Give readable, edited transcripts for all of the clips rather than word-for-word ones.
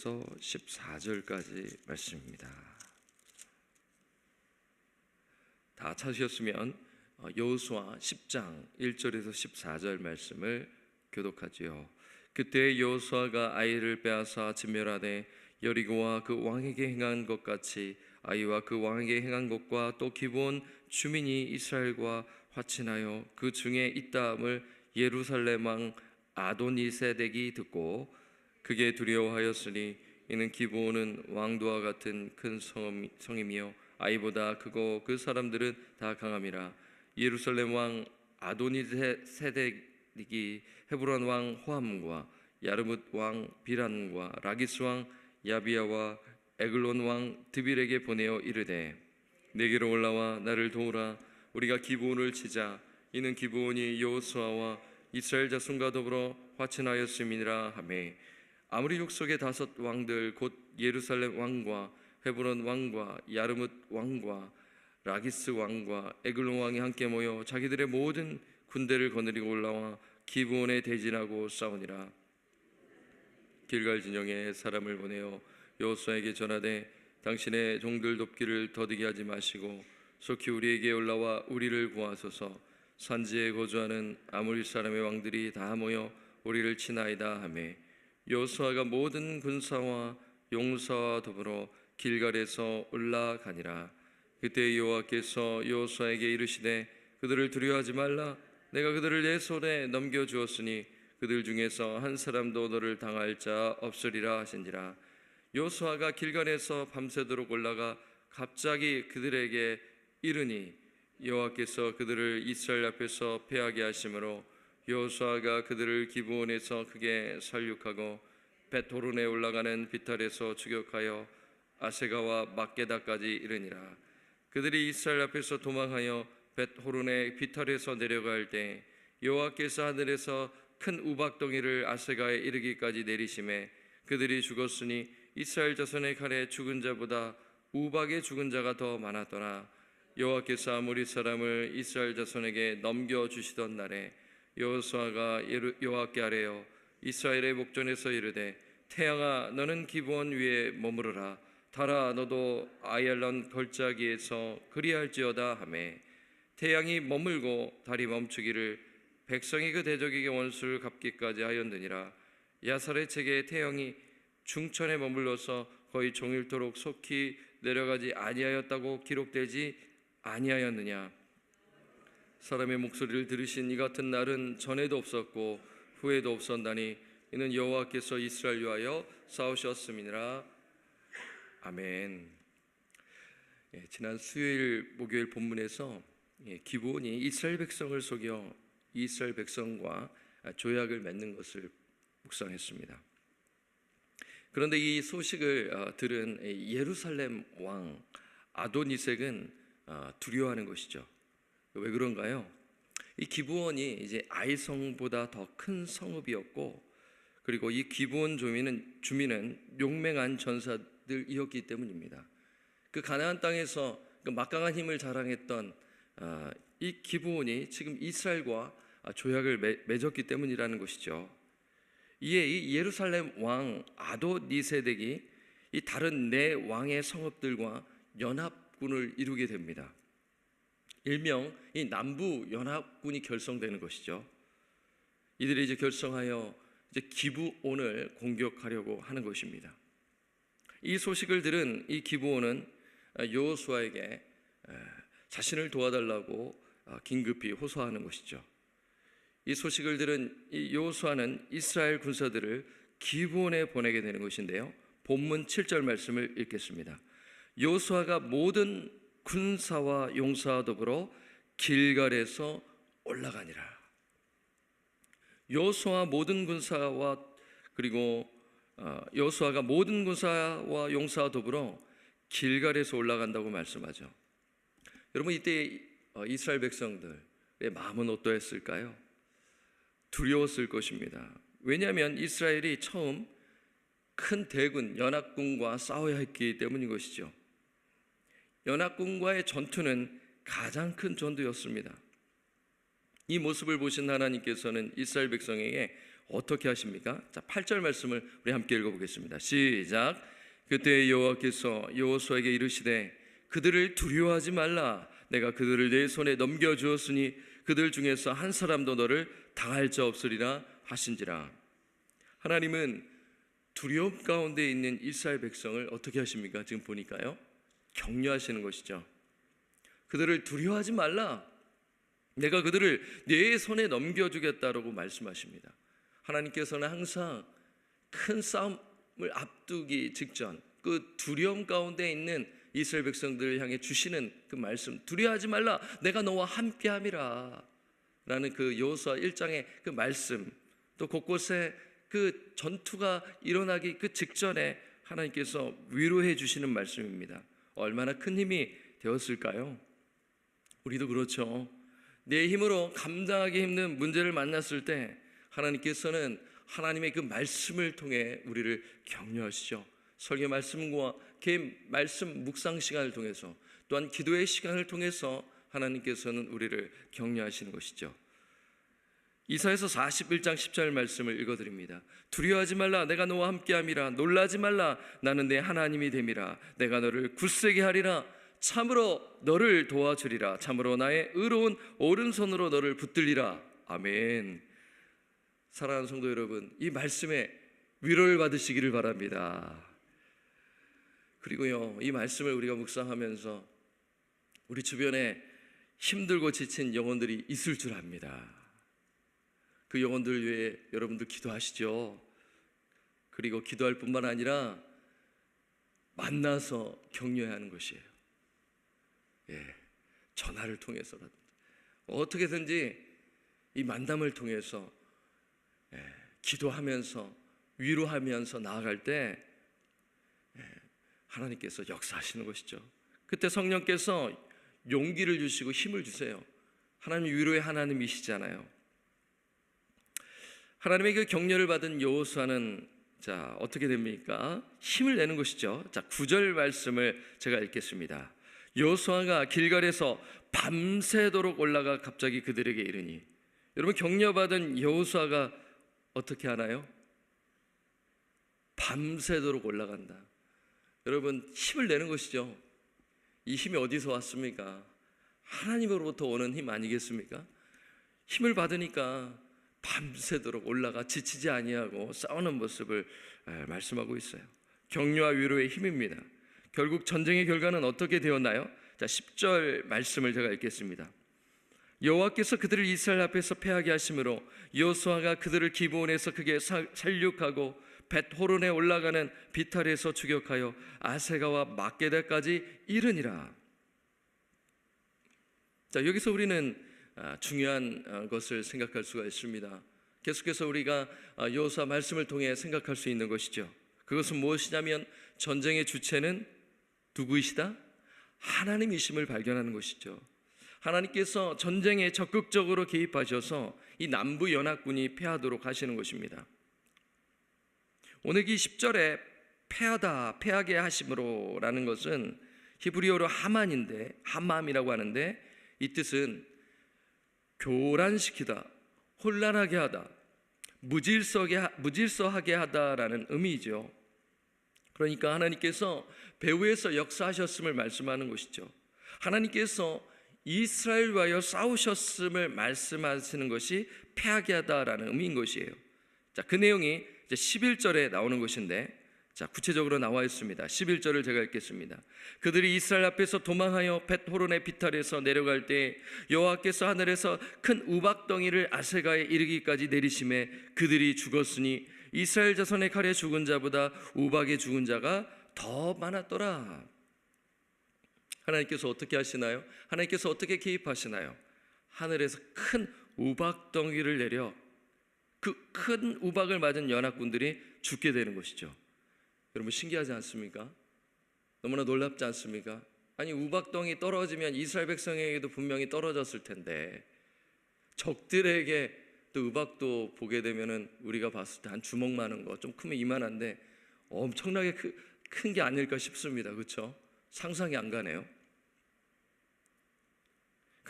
14절까지 말씀입니다. 다 찾으셨으면 여호수아 10장 1절에서 14절 말씀을 교독하지요. 그때 여호수아가 아이를 빼앗아 진멸하되 여리고와 그 왕에게 행한 것 같이 아이와 그 왕에게 행한 것과 또 기브온 주민이 이스라엘과 화친하여 그 중에 있다함을 예루살렘 왕 아도니세덱이 듣고 그게 두려워하였으니 이는 기브온은 왕도와 같은 큰 성임이요 아이보다 크고 그 사람들은 다 강함이라. 예루살렘 왕 아도니세덱이 헤브론 왕 호함과 야르뭇 왕 비란과 라기스 왕 야비야와 에글론 왕 드빌에게 보내어 이르되 내게로 올라와 나를 도우라. 우리가 기브온을 치자. 이는 기브온이 여호수아와 이스라엘 자손과 더불어 화친하였음이니라 하매 아무리 족속의 5 왕들 곧 예루살렘 왕과 헤브론 왕과 야르뭇 왕과 라기스 왕과 에글론 왕이 함께 모여 자기들의 모든 군대를 거느리고 올라와 기브온에 대진하고 싸우니라. 길갈 진영에 사람을 보내어 여호수아에게 전하되 당신의 종들 돕기를 더디게 하지 마시고 속히 우리에게 올라와 우리를 구하소서. 산지에 거주하는 아모리 사람의 왕들이 다 모여 우리를 치나이다 하매 여호수아가 모든 군사와 용사와 더불어 길갈에서 올라가니라. 그때 여호와께서 여호수아에게 이르시되 그들을 두려워하지 말라. 내가 그들을 내 손에 넘겨주었으니 그들 중에서 한 사람도 너를 당할 자 없으리라 하신지라. 여호수아가 길갈에서 밤새도록 올라가 갑자기 그들에게 이르니 여호와께서 그들을 이스라엘 앞에서 패하게 하심으로 여호수아가 그들을 기브온에서 크게 살육하고 벳호론에 올라가는 비탈에서 추격하여 아세가와 막게다까지 이르니라. 그들이 이스라엘 앞에서 도망하여 벳호론의 비탈에서 내려갈 때 여호와께서 하늘에서 큰 우박덩이를 아세가에 이르기까지 내리심에 그들이 죽었으니 이스라엘 자손의 칼에 죽은 자보다 우박에 죽은 자가 더 많았더라. 여호와께서 아모리 사람을 이스라엘 자손에게 넘겨주시던 날에 여호수아가 여호와께 아뢰어 이스라엘의 목전에서 이르되 태양아 너는 기브온 위에 머무르라. 달아 너도 아얄론 걸짜기에서 그리할지어다 하매 태양이 머물고 달이 멈추기를 백성이 그 대적에게 원수를 갚기까지 하였느니라. 야살의 책에 태양이 중천에 머물러서 거의 종일토록 속히 내려가지 아니하였다고 기록되지 아니하였느냐. 사람의 목소리를 들으신 이 같은 날은 전에도 없었고 후에도 없었나니 이는 여호와께서 이스라엘 위하여 싸우셨음이니라. 아멘. 지난 수요일 목요일 본문에서 기브온이 이스라엘 백성을 속여 이스라엘 백성과 조약을 맺는 것을 묵상했습니다. 그런데 이 소식을 들은 예루살렘 왕 아도니색은 두려워하는 것이죠. 왜 그런가요? 이 기브온이 이제 아이성보다 더 큰 성읍이었고, 그리고 이 기브온 주민은 용맹한 전사들이었기 때문입니다. 그 가나안 땅에서 그 막강한 힘을 자랑했던 이 기브온이 지금 이스라엘과 조약을 맺었기 때문이라는 것이죠. 이에 이 예루살렘 왕 아도니세덱이 이 다른 네 왕의 성읍들과 연합군을 이루게 됩니다. 일명 이 남부 연합군이 결성되는 것이죠. 이들이 이제 결성하여 이제 기브온을 공격하려고 하는 것입니다. 이 소식을 들은 이 기브온은 여호수아에게 자신을 도와달라고 긴급히 호소하는 것이죠. 이 소식을 들은 이 여호수아는 이스라엘 군사들을 기브온에 보내게 되는 것인데요. 본문 7절 말씀을 읽겠습니다. 여호수아가 모든 군사와 용사와 더불어 길갈에서 올라가니라. 여호수아 모든 군사와 그리고 여호수아가 모든 군사와 용사와 더불어 길갈에서 올라간다고 말씀하죠. 여러분, 이때 이스라엘 백성들의 마음은 어떠했을까요? 두려웠을 것입니다. 왜냐하면 이스라엘이 처음 큰 대군 연합군과 싸워야 했기 때문인 것이죠. 연합군과의 전투는 가장 큰 전투였습니다. 이 모습을 보신 하나님께서는 이스라엘 백성에게 어떻게 하십니까? 자, 8절 말씀을 우리 함께 읽어보겠습니다. 시작. 그때 여호와께서 여호수아에게 이르시되 그들을 두려워하지 말라. 내가 그들을 내 손에 넘겨주었으니 그들 중에서 한 사람도 너를 당할 자 없으리라 하신지라. 하나님은 두려움 가운데 있는 이스라엘 백성을 어떻게 하십니까? 지금 보니까요, 격려하시는 것이죠. 그들을 두려워하지 말라. 내가 그들을 내 손에 넘겨주겠다라고 말씀하십니다. 하나님께서는 항상 큰 싸움을 앞두기 직전 그 두려움 가운데 있는 이스라엘 백성들을 향해 주시는 그 말씀, 두려워하지 말라, 내가 너와 함께함이라 라는 그 여호수아 1장의 그 말씀, 또 곳곳에 그 전투가 일어나기 그 직전에 하나님께서 위로해 주시는 말씀입니다. 얼마나 큰 힘이 되었을까요? 우리도 그렇죠. 내 힘으로 감당하기 힘든 문제를 만났을 때 하나님께서는 하나님의 그 말씀을 통해 우리를 격려하시죠. 설교 말씀과 그 말씀 묵상 시간을 통해서, 또한 기도의 시간을 통해서 하나님께서는 우리를 격려하시는 것이죠. 이사야서 41장 10절 말씀을 읽어드립니다. 두려워하지 말라, 내가 너와 함께함이라. 놀라지 말라, 나는 내 하나님이 됨이라. 내가 너를 굳세게 하리라. 참으로 너를 도와주리라. 참으로 나의 의로운 오른손으로 너를 붙들리라. 아멘. 사랑하는 성도 여러분, 이 말씀에 위로를 받으시기를 바랍니다. 그리고요, 이 말씀을 우리가 묵상하면서 우리 주변에 힘들고 지친 영혼들이 있을 줄 압니다. 그 영혼들 위해 여러분들 기도하시죠. 그리고 기도할 뿐만 아니라 만나서 격려해야 하는 것이에요. 전화를 통해서라든지 어떻게든지 이 만남을 통해서 기도하면서 위로하면서 나아갈 때 하나님께서 역사하시는 것이죠. 그때 성령께서 용기를 주시고 힘을 주세요. 하나님 위로의 하나님이시잖아요. 하나님의 그 격려를 받은 여호수아는 자, 어떻게 됩니까? 힘을 내는 것이죠. 자, 9절 말씀을 제가 읽겠습니다. 여호수아가 길갈에서 밤새도록 올라가 갑자기 그들에게 이르니. 여러분, 격려받은 여호수아가 어떻게 하나요? 밤새도록 올라간다. 여러분, 힘을 내는 것이죠. 이 힘이 어디서 왔습니까? 하나님으로부터 오는 힘 아니겠습니까? 힘을 받으니까 밤새도록 올라가 지치지 아니하고 싸우는 모습을 말씀하고 있어요. 격려와 위로의 힘입니다. 결국 전쟁의 결과는 어떻게 되었나요? 자, 10절 말씀을 제가 읽겠습니다. 여호와께서 그들을 이스라엘 앞에서 패하게 하심으로 여호수아가 그들을 기브온에서 크게 살육하고 벳호론에 올라가는 비탈에서 추격하여 아세가와 막게다까지 이르니라. 자, 여기서 우리는 중요한 것을 생각할 수가 있습니다. 계속해서 우리가 여호수아 말씀을 통해 생각할 수 있는 것이죠. 그것은 무엇이냐면 전쟁의 주체는 누구이시다? 하나님이심을 발견하는 것이죠. 하나님께서 전쟁에 적극적으로 개입하셔서 이 남부 연합군이 패하도록 하시는 것입니다. 오늘 이 10절에 패하다, 패하게 하심으로 라는 것은 히브리어로 하만인데, 하맘이라고 하는데 이 뜻은 교란시키다, 혼란하게 하다, 무질서하게 하다라는 의미이죠. 그러니까 하나님께서 배후에서 역사하셨음을 말씀하는 것이죠. 하나님께서 이스라엘과여 싸우셨음을 말씀하시는 것이 패하게 하다라는 의미인 것이에요. 자, 그 내용이 이제 11절에 나오는 것인데, 자, 구체적으로 나와 있습니다. 11절을 제가 읽겠습니다. 그들이 이스라엘 앞에서 도망하여 벳호론의 비탈에서 내려갈 때 여호와께서 하늘에서 큰 우박덩이를 아세가에 이르기까지 내리심에 그들이 죽었으니 이스라엘 자손의 칼에 죽은 자보다 우박에 죽은 자가 더 많았더라. 하나님께서 어떻게 하시나요? 하나님께서 어떻게 개입하시나요? 하늘에서 큰 우박덩이를 내려 그 큰 우박을 맞은 연합군들이 죽게 되는 것이죠. 여러분, 신기하지 않습니까? 너무나 놀랍지 않습니까? 아니, 우박덩이 떨어지면 이스라엘 백성에게도 분명히 떨어졌을 텐데 적들에게 또 우박도 보게 되면은 우리가 봤을 때 한 주먹만한 거, 좀 크면 이만한데 엄청나게 큰 게 아닐까 싶습니다. 그렇죠? 상상이 안 가네요.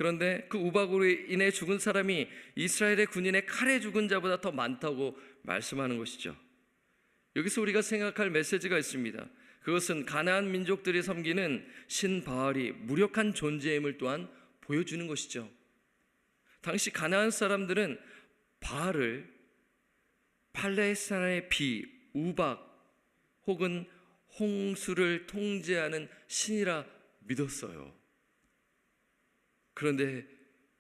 그런데 그 우박으로 인해 죽은 사람이 이스라엘의 군인의 칼에 죽은 자보다 더 많다고 말씀하는 것이죠. 여기서 우리가 생각할 메시지가 있습니다. 그것은 가나안 민족들이 섬기는 신 바알이 무력한 존재임을 또한 보여주는 것이죠. 당시 가나안 사람들은 바알을 팔레스타인의 비, 우박 혹은 홍수를 통제하는 신이라 믿었어요. 그런데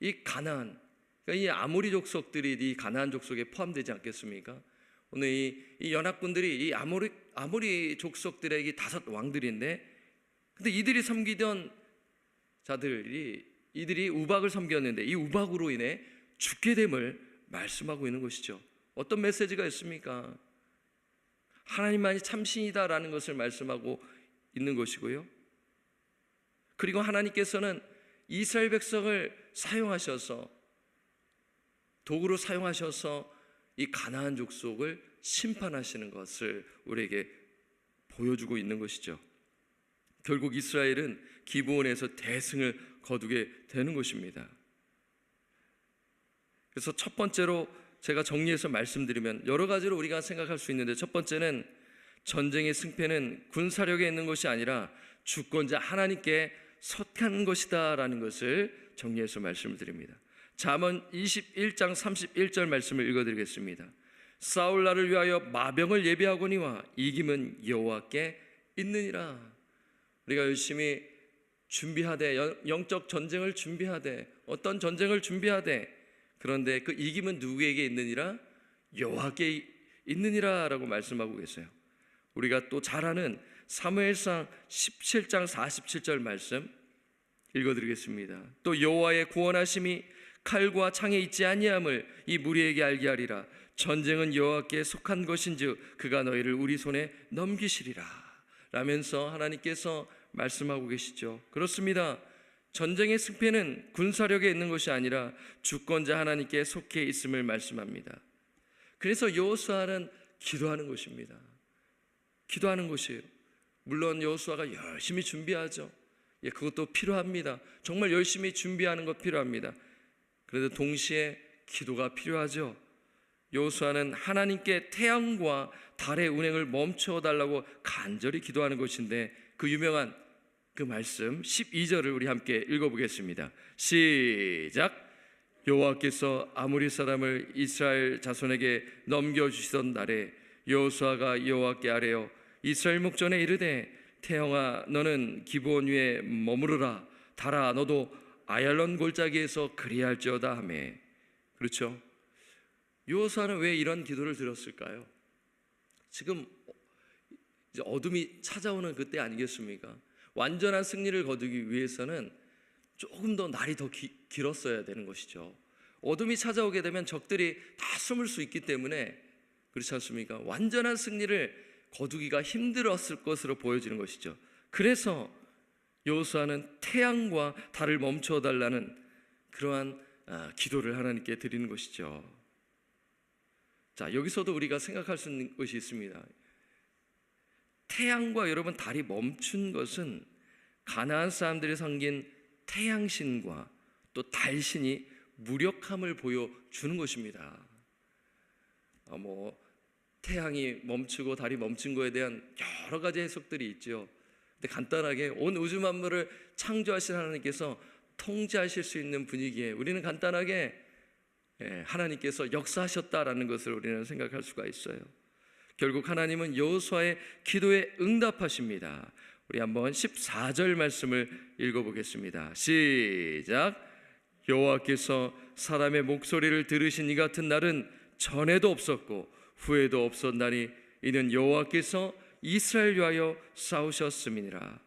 이 가나안, 그러니까 이 아모리 족속들이 이 가나안 족속에 포함되지 않겠습니까? 오늘 이 연합군들이 이 아모리 족속들에게 5 왕들인데, 근데 이들이 섬기던 자들이 이들이 우박을 섬겼는데 이 우박으로 인해 죽게 됨을 말씀하고 있는 것이죠. 어떤 메시지가 있습니까? 하나님만이 참신이다라는 것을 말씀하고 있는 것이고요. 그리고 하나님께서는 이스라엘 백성을 사용하셔서, 도구로 사용하셔서 이 가나안 족속을 심판하시는 것을 우리에게 보여주고 있는 것이죠. 결국 이스라엘은 기브온에서 대승을 거두게 되는 것입니다. 그래서 첫 번째로 제가 정리해서 말씀드리면 여러 가지로 우리가 생각할 수 있는데, 첫 번째는 전쟁의 승패는 군사력에 있는 것이 아니라 주권자 하나님께 속한 것이다 라는 것을 정리해서 말씀을 드립니다. 잠언 21장 31절 말씀을 읽어드리겠습니다. 싸울 날을 위하여 마병을 예비하거니와 이김은 여호와께 있느니라. 우리가 열심히 준비하되, 영적 전쟁을 준비하되, 어떤 전쟁을 준비하되, 그런데 그 이김은 누구에게 있느니라? 여호와께 있느니라 라고 말씀하고 계세요. 우리가 또 잘 아는 사무엘상 17장 47절 말씀 읽어드리겠습니다. 또 여호와의 구원하심이 칼과 창에 있지 아니함을 이 무리에게 알게 하리라. 전쟁은 여호와께 속한 것인즉 그가 너희를 우리 손에 넘기시리라 라면서 하나님께서 말씀하고 계시죠. 그렇습니다. 전쟁의 승패는 군사력에 있는 것이 아니라 주권자 하나님께 속해 있음을 말씀합니다. 그래서 여호수아는 기도하는 것입니다. 기도하는 것이에요. 물론 여호수아가 열심히 준비하죠. 그것도 필요합니다. 정말 열심히 준비하는 것 필요합니다. 그래도 동시에 기도가 필요하죠. 여호수아는 하나님께 태양과 달의 운행을 멈춰 달라고 간절히 기도하는 것인데, 그 유명한 그 말씀 12절을 우리 함께 읽어보겠습니다. 시작. 여호와께서 아모리 사람을 이스라엘 자손에게 넘겨주시던 날에 여호수아가 여호와께 아뢰어 이스라엘 목전에 이르되 태영아 너는 기브온 위에 머무르라. 달아 너도 아얄론 골짜기에서 그리할지어다 하매. 그렇죠. 여호수아는 왜 이런 기도를 드렸을까요? 지금 이제 어둠이 찾아오는 그때 아니겠습니까? 완전한 승리를 거두기 위해서는 조금 더 날이 더 길었어야 되는 것이죠. 어둠이 찾아오게 되면 적들이 다 숨을 수 있기 때문에, 그렇지 않습니까? 완전한 승리를 거두기가 힘들었을 것으로 보여지는 것이죠. 그래서 여호수아는 태양과 달을 멈춰 달라는 그러한 기도를 하나님께 드리는 것이죠. 자, 여기서도 우리가 생각할 수 있는 것이 있습니다. 태양과 여러분 달이 멈춘 것은 가나안 사람들이 섬긴 태양신과 또 달신이 무력함을 보여주는 것입니다. 태양이 멈추고 달이 멈춘 것에 대한 여러 가지 해석들이 있죠. 근데 간단하게 온 우주 만물을 창조하신 하나님께서 통제하실 수 있는 분위기에 우리는 간단하게 하나님께서 역사하셨다라는 것을 우리는 생각할 수가 있어요. 결국 하나님은 여호수아의 기도에 응답하십니다. 우리 한번 14절 말씀을 읽어보겠습니다. 시작. 여호와께서 사람의 목소리를 들으신 이 같은 날은 전에도 없었고 후에도 없었나니 이는 여호와께서 이스라엘 위하여 싸우셨음이니라.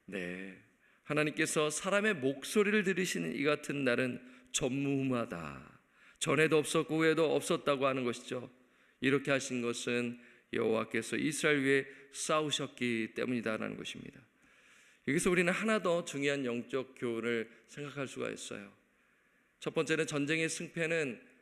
네, 하나님께서 사람의 목소리를 들으시는 이 같은 날은 전무후무하다. 전에도 없었고 후에도 없었다고 하는 것이죠. 이렇게 하신 것은 여호와께서 이스라엘 위에 싸우셨기 때문이다라는 것입니다. 여기서 우리는 하나 더 중요한 영적 교훈을 생각할 수가 있어요. 첫 번째는 전쟁의 승패는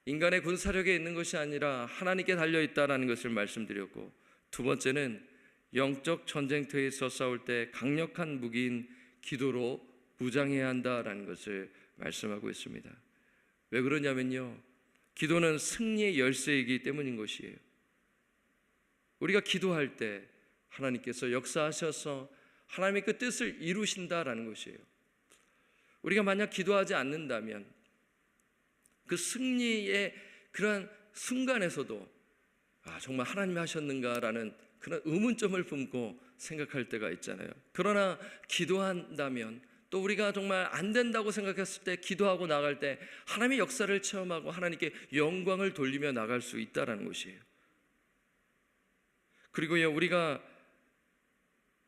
인간의 군사력에 있는 것이 아니라 하나님께 달려있다라는 것을 말씀드렸고, 두 번째는 영적 전쟁터에서 싸울 때 강력한 무기인 기도로 무장해야 한다라는 것을 말씀하고 있습니다. 왜 그러냐면요, 기도는 승리의 열쇠이기 때문인 것이에요. 우리가 기도할 때 하나님께서 역사하셔서 하나님의 그 뜻을 이루신다라는 것이에요. 우리가 만약 기도하지 않는다면 그 승리의 그러한 순간에서도 정말 하나님이 하셨는가라는 그런 의문점을 품고 생각할 때가 있잖아요. 그러나 기도한다면, 또 우리가 정말 안 된다고 생각했을 때 기도하고 나갈 때 하나님의 역사를 체험하고 하나님께 영광을 돌리며 나갈 수 있다는 것이에요. 그리고요, 우리가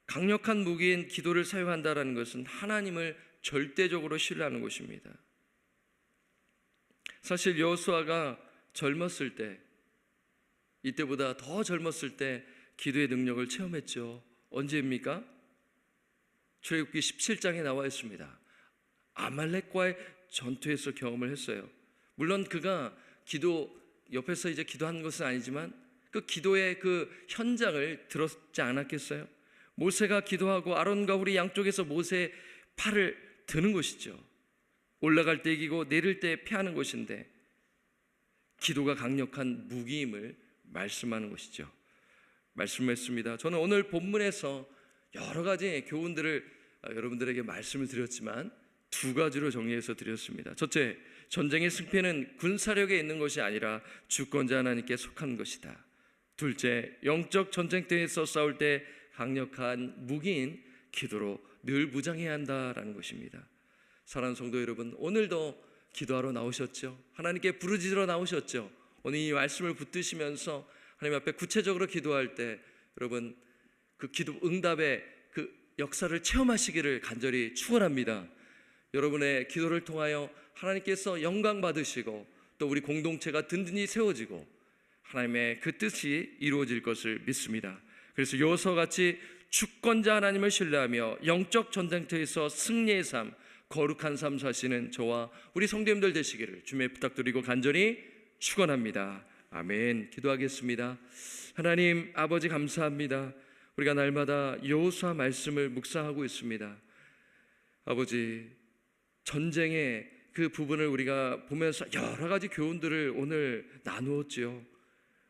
강력한 무기인 기도를 사용한다는 것은 하나님을 절대적으로 신뢰하는 것입니다. 사실 여호수아가 젊었을 때, 이때보다 더 젊었을 때 기도의 능력을 체험했죠. 언제입니까? 출애굽기 17장에 나와 있습니다. 아말렉과의 전투에서 경험을 했어요. 물론 그가 옆에서 이제 기도한 것은 아니지만 그 기도의 그 현장을 들었지 않았겠어요? 모세가 기도하고 아론과 훌이 양쪽에서 모세의 팔을 드는 것이죠. 올라갈 때 이기고 내릴 때 피하는 것인데, 기도가 강력한 무기임을 말씀하는 것이죠. 말씀했습니다. 저는 오늘 본문에서 여러 가지 교훈들을 여러분들에게 말씀을 드렸지만 두 가지로 정리해서 드렸습니다. 첫째, 전쟁의 승패는 군사력에 있는 것이 아니라 주권자 하나님께 속한 것이다. 둘째, 영적 전쟁터에서 싸울 때 강력한 무기인 기도로 늘 무장해야 한다라는 것입니다. 사랑하는 성도 여러분, 오늘도 기도하러 나오셨죠? 하나님께 부르짖으러 나오셨죠? 오늘 이 말씀을 붙드시면서 하나님 앞에 구체적으로 기도할 때 여러분 그 기도 응답의 그 역사를 체험하시기를 간절히 축원합니다. 여러분의 기도를 통하여 하나님께서 영광 받으시고 또 우리 공동체가 든든히 세워지고 하나님의 그 뜻이 이루어질 것을 믿습니다. 그래서 여호수아와 같이 주권자 하나님을 신뢰하며 영적 전쟁터에서 승리의 삶, 거룩한 삶 사시는 저와 우리 성도님들 되시기를 주님의 부탁드리고 간절히 축원합니다. 아멘. 기도하겠습니다. 하나님 아버지, 감사합니다. 우리가 날마다 여호수아 말씀을 묵상하고 있습니다. 아버지, 전쟁의 그 부분을 우리가 보면서 여러 가지 교훈들을 오늘 나누었지요.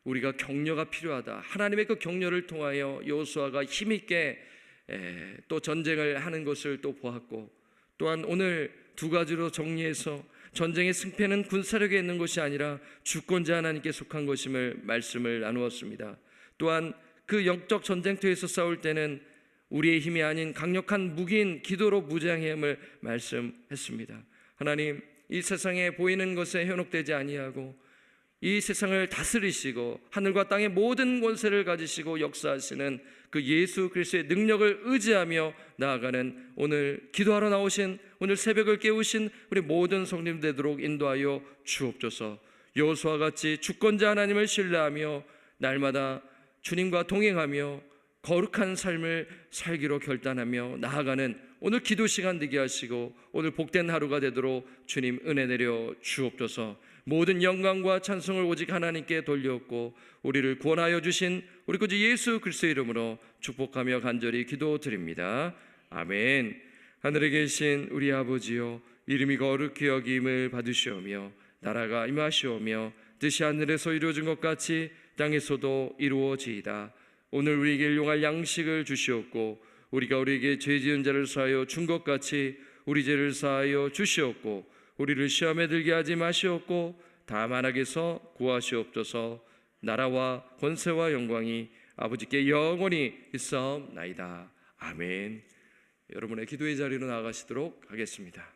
우리가 격려가 필요하다. 하나님의 그 격려를 통하여 여호수아가 힘있게 또 전쟁을 하는 것을 또 보았고, 또한 오늘 두 가지로 정리해서 전쟁의 승패는 군사력에 있는 것이 아니라 주권자 하나님께 속한 것임을 말씀을 나누었습니다. 또한 그 영적 전쟁터에서 싸울 때는 우리의 힘이 아닌 강력한 무기인 기도로 무장해야 함을 말씀했습니다. 하나님, 이 세상에 보이는 것에 현혹되지 아니하고 이 세상을 다스리시고 하늘과 땅의 모든 권세를 가지시고 역사하시는 그 예수 그리스도의 능력을 의지하며 나아가는 오늘 기도하러 나오신, 오늘 새벽을 깨우신 우리 모든 성님 되도록 인도하여 주옵소서. 여호수아와 같이 주권자 하나님을 신뢰하며 날마다 주님과 동행하며 거룩한 삶을 살기로 결단하며 나아가는 오늘 기도 시간 되게 하시고 오늘 복된 하루가 되도록 주님 은혜 내려 주옵소서. 모든 영광과 찬송을 오직 하나님께 돌려엎고 우리를 구원하여 주신 우리 구주 예수 그리스도의 이름으로 축복하며 간절히 기도드립니다. 아멘. 하늘에 계신 우리 아버지여, 이름이 거룩히 여김을 받으시오며 나라가 임하시오며 뜻이 하늘에서 이루어진 것 같이 땅에서도 이루어지이다. 오늘 우리에게 일용할 양식을 주시옵고 우리가 우리에게 죄 지은 자를 사하여 준 것 같이 우리 죄를 사하여 주시옵고 우리를 시험에 들게 하지 마시옵고 다만 악에서 구하시옵소서. 나라와 권세와 영광이 아버지께 영원히 있사옵나이다. 아멘. 여러분의 기도의 자리로 나아가시도록 하겠습니다.